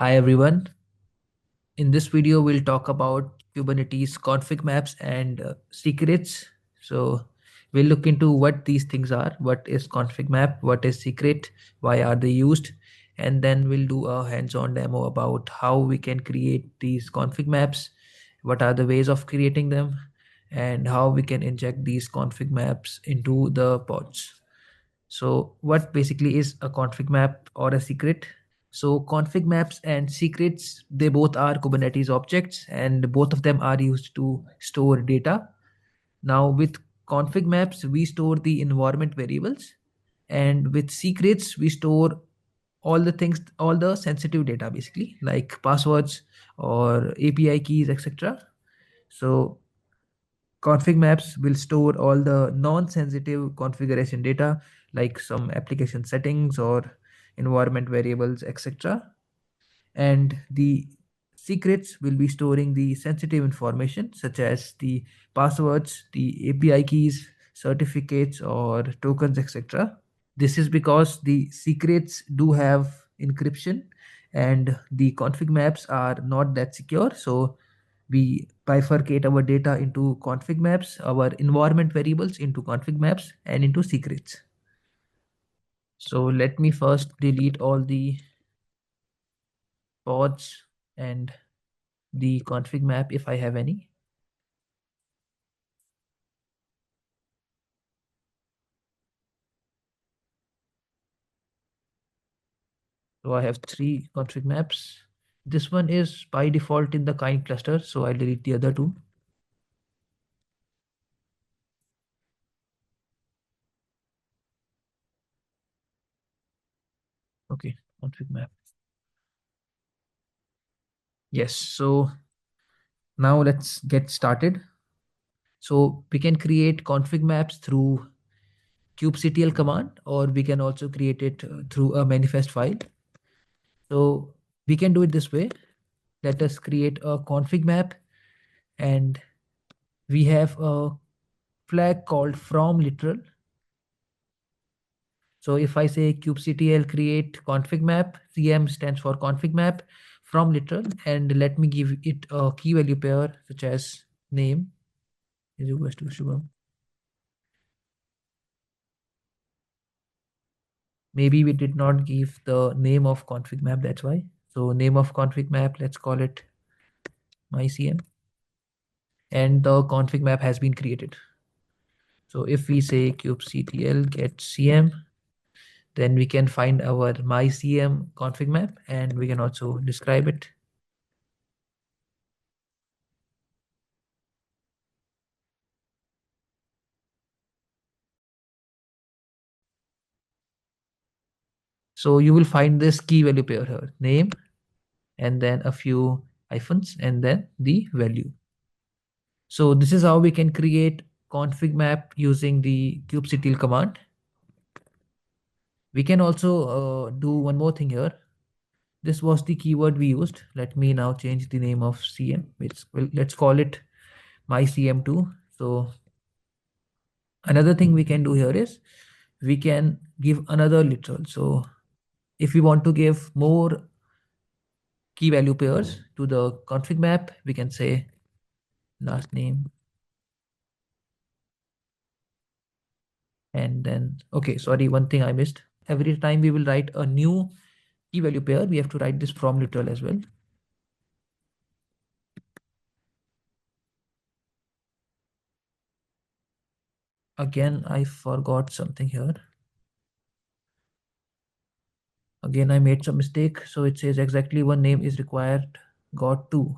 Hi everyone. In this video, we'll talk about Kubernetes config maps and secrets. So we'll look into what these things are, what is config map, what is secret, why are they used, and then we'll do a hands-on demo about how we can create these config maps, what are the ways of creating them, and how we can inject these config maps into the pods. So what basically is a config map or a secret? So config maps and secrets, they both are Kubernetes objects and both of them are used to store data. Now with config maps, we store the environment variables, and with secrets, we store all the things, all the sensitive data basically, like passwords or API keys, etc. So config maps will store all the non-sensitive configuration data like some application settings or environment variables, etc. And the secrets will be storing the sensitive information such as the passwords, the API keys, certificates or tokens, etc. This is because the secrets do have encryption and the config maps are not that secure. So we bifurcate our data into config maps, our environment variables into config maps and into secrets. So let me first delete all the pods and the config map if I have any. So I have three config maps. This one is by default in the kind cluster, so I'll delete the other two. Okay, config map. Yes, so now let's get started. So we can create config maps through kubectl command, or we can also create it through a manifest file. So we can do it this way. Let us create a config map, and we have a flag called from literal. So if I say kubectl create config map, CM stands for config map from literal, and let me give it a key value pair such as name is equals to Shubham. Maybe we did not give the name of config map, that's why. So name of config map, let's call it mycm, and the config map has been created. So if we say kubectl get cm, then we can find our mycm config map and we can also describe it. So you will find this key value pair here, name, and then a few hyphens, and then the value. So this is how we can create config map using the kubectl command. We can also do one more thing here. This was the keyword we used. Let me now change the name of CM. Let's call it mycm2. So another thing we can do here is we can give another literal. So if we want to give more key value pairs to the config map, we can say last name and then, okay, sorry, one thing I missed. Every time we will write a new key value pair, we have to write this from literal as well. Again, I forgot something here. Again, I made some mistake. So it says exactly one name is required. Got two.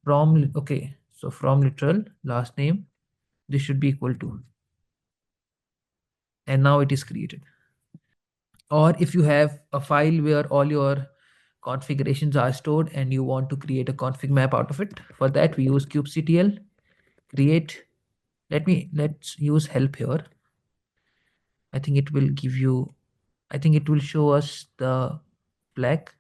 From, okay. So from literal last name, this should be equal to. And now it is created. Or if you have a file where all your configurations are stored and you want to create a config map out of it, for that we use kubectl create. Let's use help here. I think it will give you, I think it will show us the flag.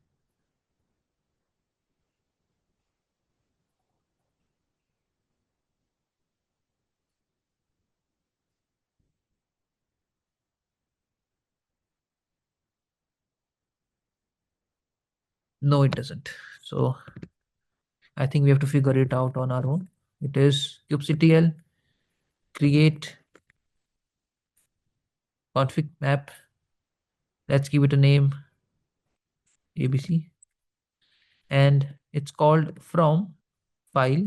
No, it doesn't. So I think we have to figure it out on our own. It is kubectl create config map. Let's give it a name abc, and it's called from file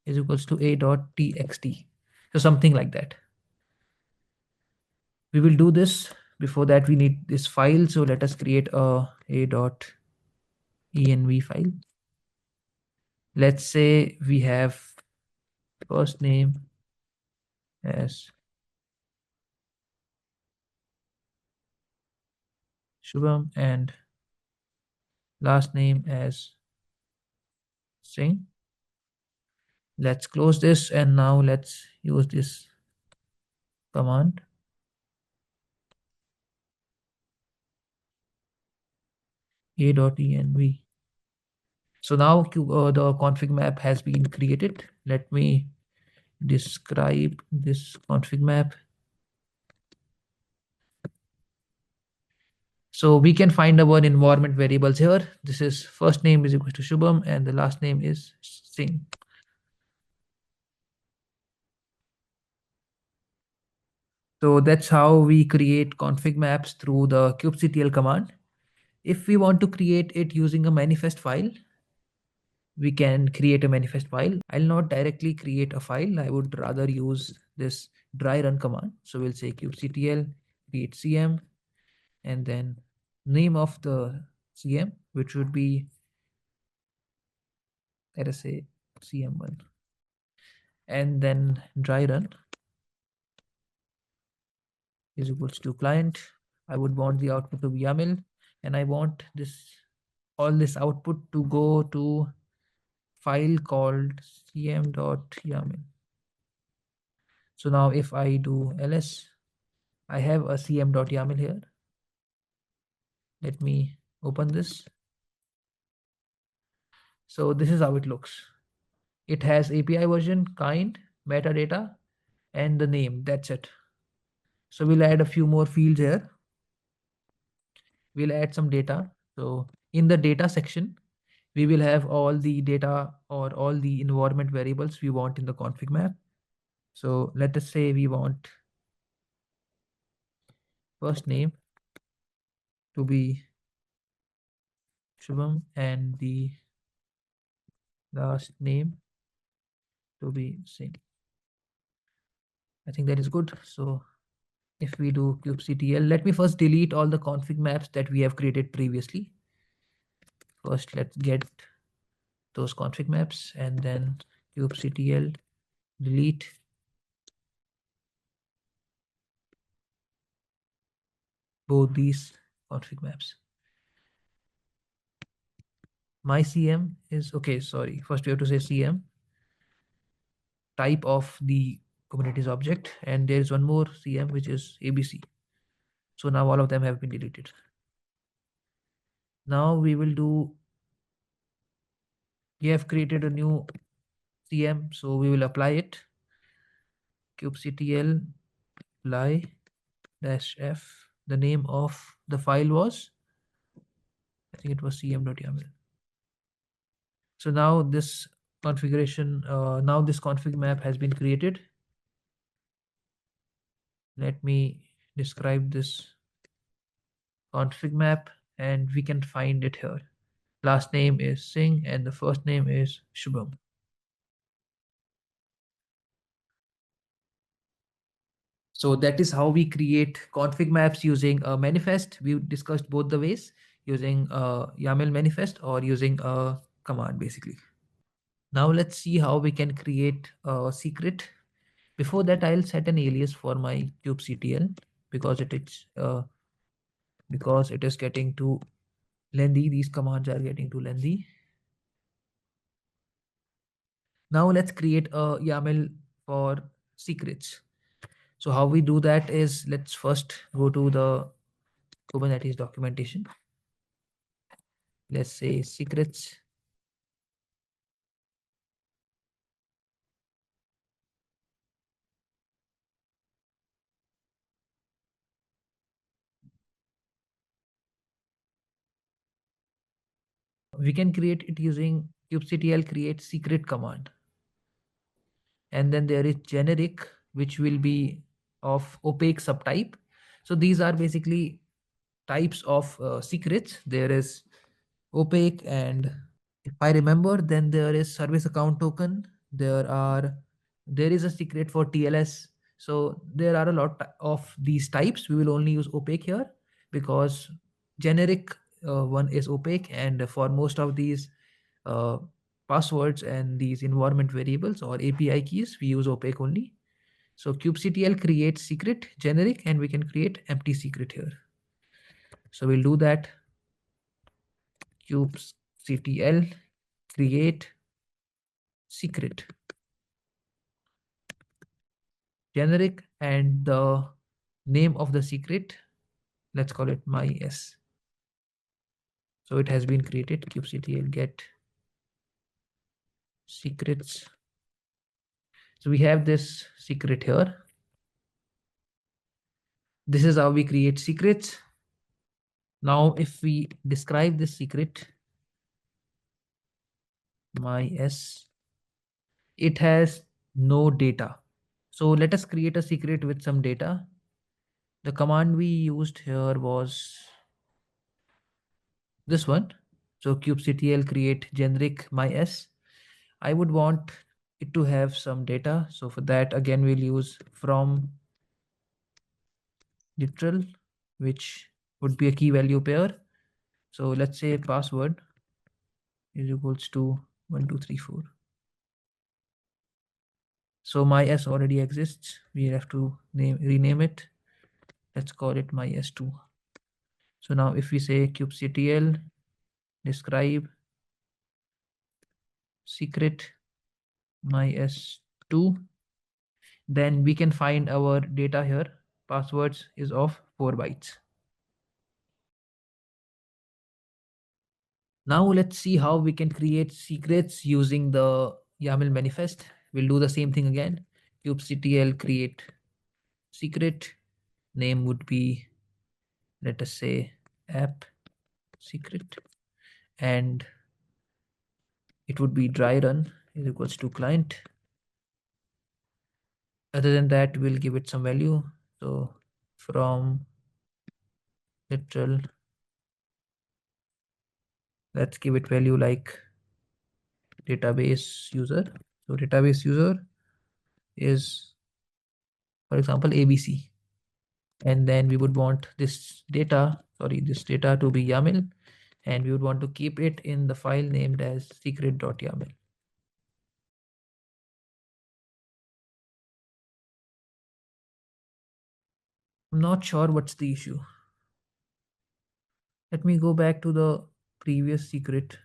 is equals to a dot txt. So something like that. We will do this. Before that, we need this file. So let us create a dot env file. Let's say we have first name as Shubham and last name as Singh. Let's close this, and now let's use this command a.env. So now the config map has been created. Let me describe this config map. So we can find our environment variables here. This is first name is equal to Shubham and the last name is Singh. So that's how we create config maps through the kubectl command. If we want to create it using a manifest file, we can create a manifest file. I'll not directly create a file. I would rather use this dry run command. So we'll say kubectl create cm and then name of the cm, which would be, let us say, cm1, and then dry run is equals to client. I would want the output to be YAML, and I want this all this output to go to file called cm.yaml. So now if I do ls, I have a cm.yaml here. Let me open this. So this is how it looks. It has API version, kind, metadata, and the name. That's it. So we'll add a few more fields here. We'll add some data. So in the data section, we will have all the data or all the environment variables we want in the config map. So let us say we want first name to be Shubham and the last name to be Singh. I think that is good. So if we do kubectl, let me first delete all the config maps that we have created previously. First, let's get those config maps and then kubectl delete both these config maps. My cm is okay. Sorry. First, we have to say cm type of the Kubernetes object, and there is one more cm which is abc. So now all of them have been deleted. Now we will do, we have created a new cm, so we will apply it. kubectl apply dash f. The name of the file was, I think it was cm.yaml. So now this configuration, now this config map has been created. Let me describe this config map, and we can find it here. Last name is Singh and the first name is Shubham. So that is how we create config maps using a manifest. We discussed both the ways, using a YAML manifest or using a command basically. Now let's see how we can create a secret. Before that, I'll set an alias for my kubectl because it is getting too lengthy. These commands are getting too lengthy. Now let's create a YAML for secrets. So how we do that is, let's first go to the Kubernetes documentation. Let's say secrets. We can create it using kubectl create secret command. And then there is generic, which will be of opaque subtype. So these are basically types of secrets. There is opaque, and if I remember, then there is service account token. There is a secret for TLS. So there are a lot of these types. We will only use opaque here because generic one is opaque, and for most of these uh, passwords and these environment variables or API keys, we use opaque only. So kubectl creates secret generic, and we can create empty secret here. So we'll do that. Kubectl create secret generic, and the name of the secret, let's call it my s. So it has been created. Kubectl get secrets. So we have this secret here. This is how we create secrets. Now if we describe this secret, my s, it has no data. So let us create a secret with some data. The command we used here was this one. So kubectl create generic my s. I would want it to have some data. So for that, again, we'll use from literal, which would be a key value pair. So let's say password is equals to 1234. So my s already exists. We have to rename it. Let's call it my s2. So now if we say kubectl describe secret my s2, then we can find our data here. Passwords is of 4 bytes. Now let's see how we can create secrets using the YAML manifest. We'll do the same thing again. kubectl create secret. Name would be, let us say, app secret, and it would be dry run is equals to client. Other than that, we'll give it some value. So from literal, let's give it value like database user. So database user is, for example, ABC. And then we would want this data to be YAML, and we would want to keep it in the file named as secret.yaml. I'm not sure what's the issue. Let me go back to the previous secret.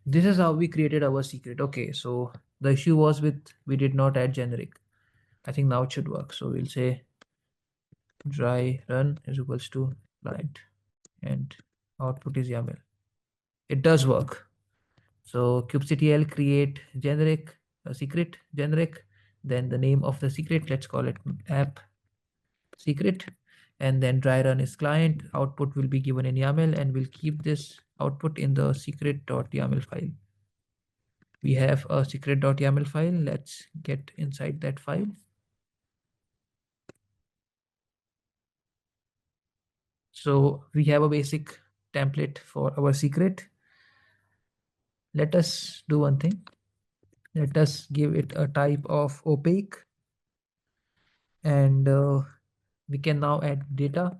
This is how we created our secret. Okay, so the issue was with we did not add generic. I think now it should work. So we'll say dry run is equals to client, and output is YAML. It does work. So kubectl create generic secret generic, then the name of the secret, let's call it app secret, and then dry run is client. Output will be given in YAML, and we'll keep this output in the secret.yaml file. We have a secret.yaml file. Let's get inside that file. So we have a basic template for our secret. Let us do one thing. Let us give it a type of opaque, and we can now add data.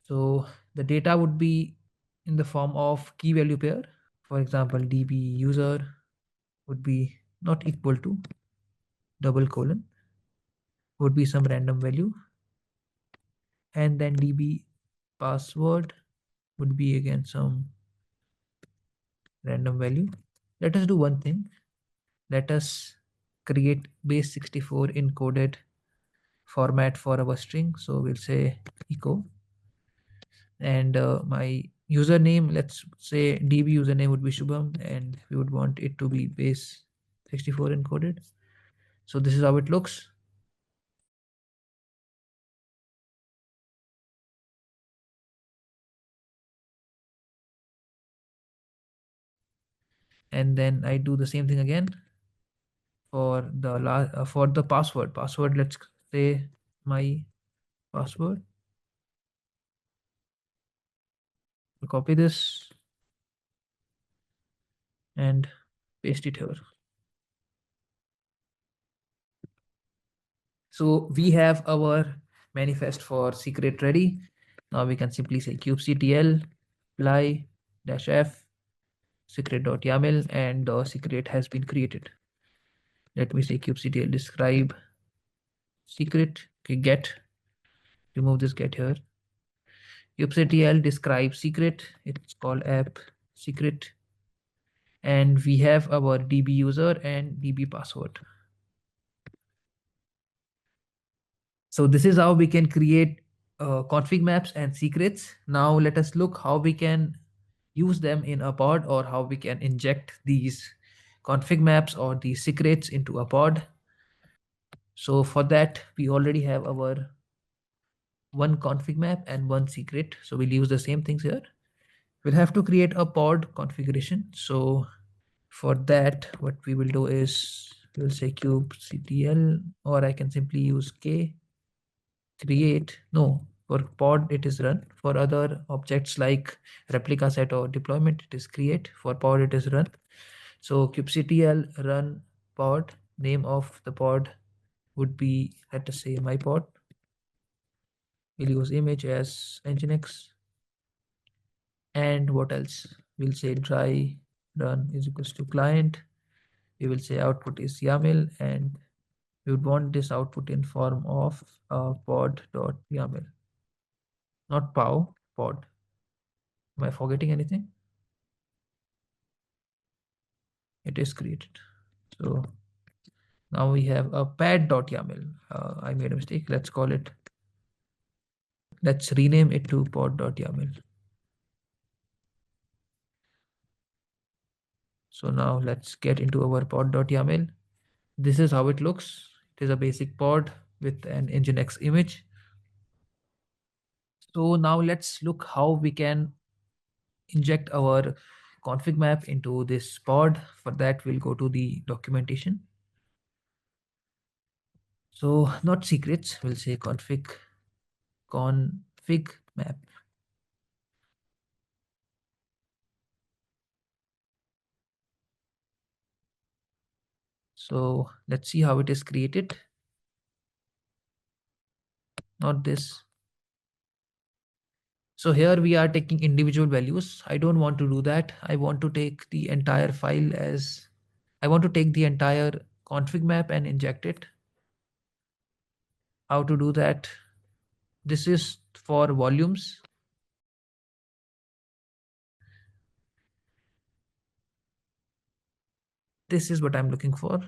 So the data would be in the form of key value pair. For example, db user would be not equal to double colon, would be some random value, and then db password would be again some random value. Let us do one thing. Let us create base 64 encoded format for our string. So we'll say echo, and my username, let's say db username would be Shubham, and we would want it to be base 64 encoded. So this is how it looks. and then I do the same thing again for the for the password. Let's say my password. I'll copy this and paste it here. So we have our manifest for secret ready. Now we can simply say kubectl apply -f secret.yaml, and the secret has been created. Let me say kubectl describe secret. Okay, get, remove this get here. kubectl describe secret. It's called app secret, and we have our db user and db password. So this is how we can create config maps and secrets. Now let us look how we can use them in a pod, or how we can inject these config maps or these secrets into a pod. So for that, we already have our one config map and one secret. So we'll use the same things here. We'll have to create a pod configuration. So for that, what we will do is we'll say kubectl, or I can simply use k create. No, for pod it is run. For other objects like replica set or deployment, it is create. For pod it is run. So kubectl run pod. Name of the pod would be, let us say, my pod. We'll use image as nginx. And what else? We'll say dry run is equals to client. We will say output is YAML, and we would want this output in form of pod.yaml, not pow, pod. Am I forgetting anything? It is created. So now we have a pad.yaml. I made a mistake. Let's call it, let's rename it to pod.yaml. So now let's get into our pod.yaml. This is how it looks. It is a basic pod with an nginx image. So now let's look how we can inject our config map into this pod. For that, we'll go to the documentation. So not secrets, we'll say config map. So let's see how it is created. Not this. So here we are taking individual values. I don't want to do that. I want to take the entire file as, I want to take the entire config map and inject it. How to do that? This is for volumes. This is what I'm looking for.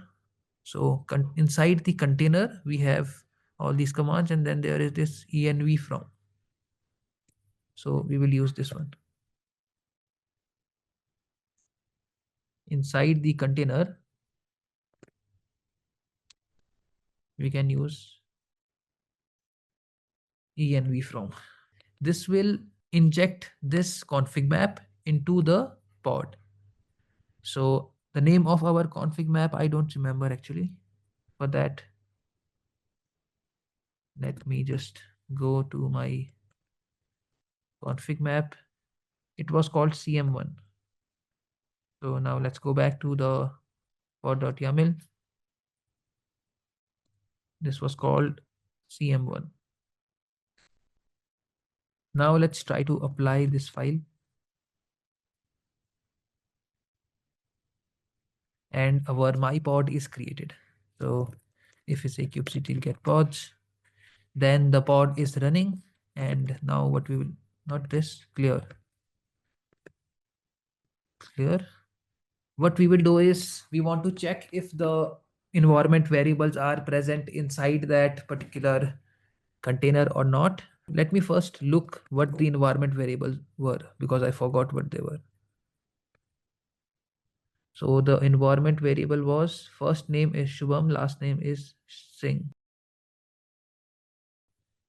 So inside the container, we have all these commands, and then there is this env from. So we will use this one. Inside the container, we can use env from. This will inject this config map into the pod. So the name of our config map, I don't remember actually. For that, let me just go to my config map. It was called cm1. So now let's go back to the pod.yaml. This was called cm1. Now let's try to apply this file. And our my pod is created. So if we say kubectl get pods, then the pod is running. And now what we will, not this, clear. What we will do is we want to check if the environment variables are present inside that particular container or not. Let me first look what the environment variables were, because I forgot what they were. So the environment variable was, first name is Shubham, last name is Singh.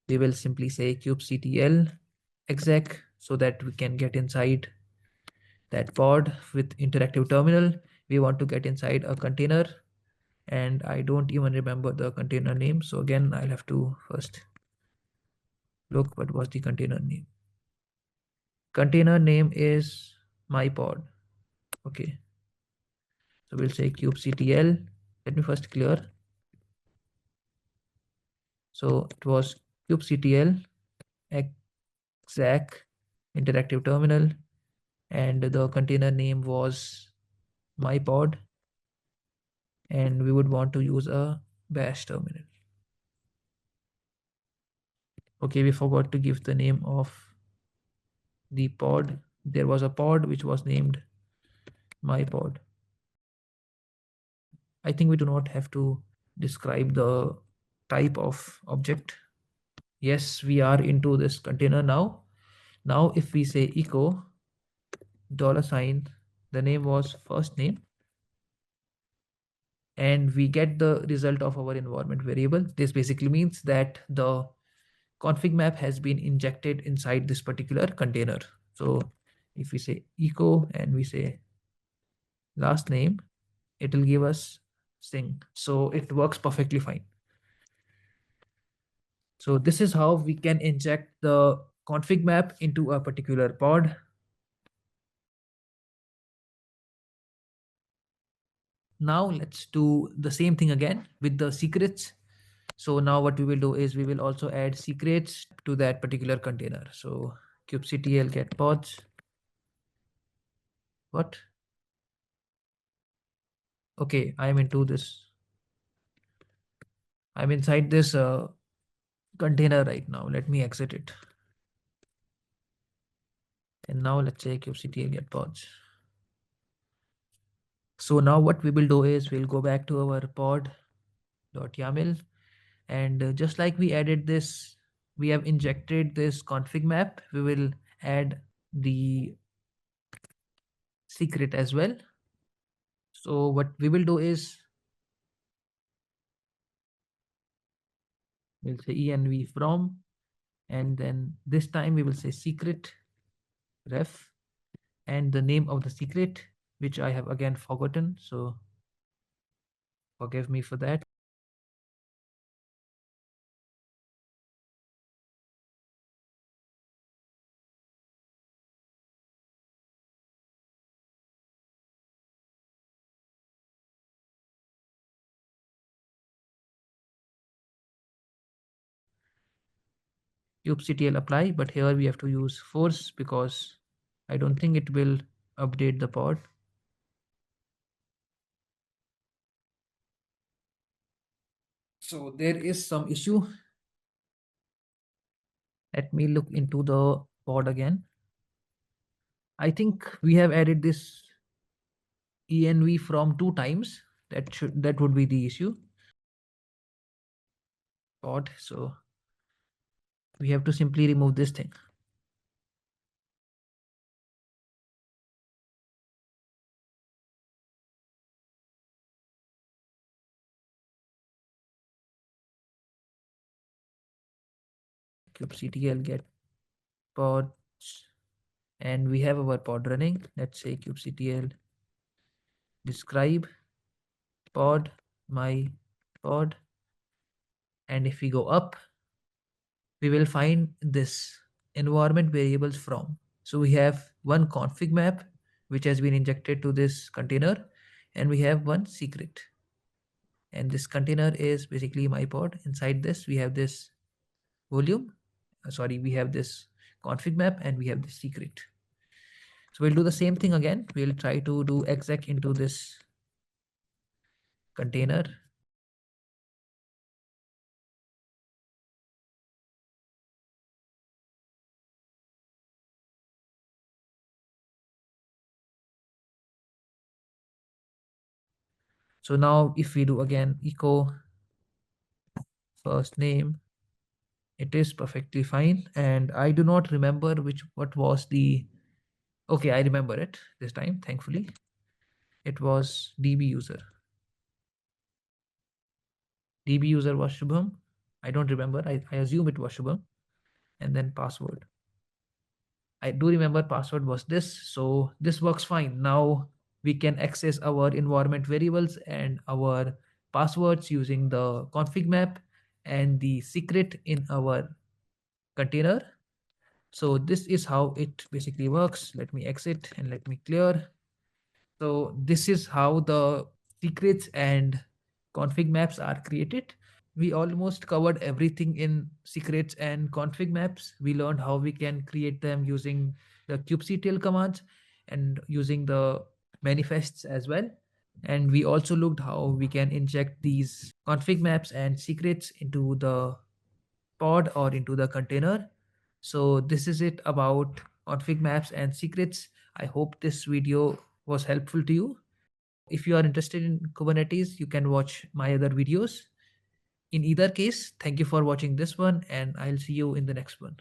We will simply say kubectl exec so that we can get inside that pod with interactive terminal. We want to get inside a container, and I don't even remember the container name. So again, I'll have to first look what was the container name. Container name is my pod. Okay. So we'll say kubectl. Let me first clear. So it was kubectl exec interactive terminal, and the container name was my pod, and we would want to use a bash terminal. Okay, we forgot to give the name of the pod. There was a pod which was named my pod. I think we do not have to describe the type of object. Yes, we are into this container now. Now if we say echo $, the name was first name, and we get the result of our environment variable. This basically means that the config map has been injected inside this particular container. So if we say echo and we say last name, it will give us sing. So it works perfectly fine. So this is how we can inject the config map into a particular pod. Now let's do the same thing again with the secrets. So now what we will do is we will also add secrets to that particular container. So kubectl get pods. What? Okay, I'm into this. I'm inside this container right now. Let me exit it. And now let's say kubectl get pods. So now what we will do is we'll go back to our pod.yaml, and just like we added this, we have injected this config map. We will add the secret as well. So what we will do is we'll say env from, and then this time we will say secret ref, and the name of the secret, which I have again forgotten. So forgive me for that. kubectl apply, but here we have to use force because I don't think it will update the pod. So there is some issue. Let me look into the pod again. I think we have added this env from 2 times. That would be the issue. Pod. So we have to simply remove this thing. kubectl get pods, and we have our pod running. Let's say kubectl describe pod my pod, and if we go up, we will find this environment variables from. So we have one config map which has been injected to this container, and we have one secret, and this container is basically my pod. Inside this we have this volume, sorry, we have this config map, and we have the secret. So we'll do the same thing again. We'll try to do exec into this container. So now if we do again echo first name, it is perfectly fine. And I do not remember what was the, okay, I remember it this time, thankfully. It was DB user. DB user was Shubham. I don't remember. I assume it was Shubham. And then password. I do remember password was this, so this works fine. Now we can access our environment variables and our passwords using the config map and the secret in our container. So this is how it basically works. Let me exit and let me clear. So this is how the secrets and config maps are created. We almost covered everything in secrets and config maps. We learned how we can create them using the kubectl commands and using the manifests as well. And we also looked how we can inject these config maps and secrets into the pod or into the container. So this is it about config maps and secrets. I hope this video was helpful to you. If you are interested in Kubernetes, you can watch my other videos. In either case, thank you for watching this one, and I'll see you in the next one.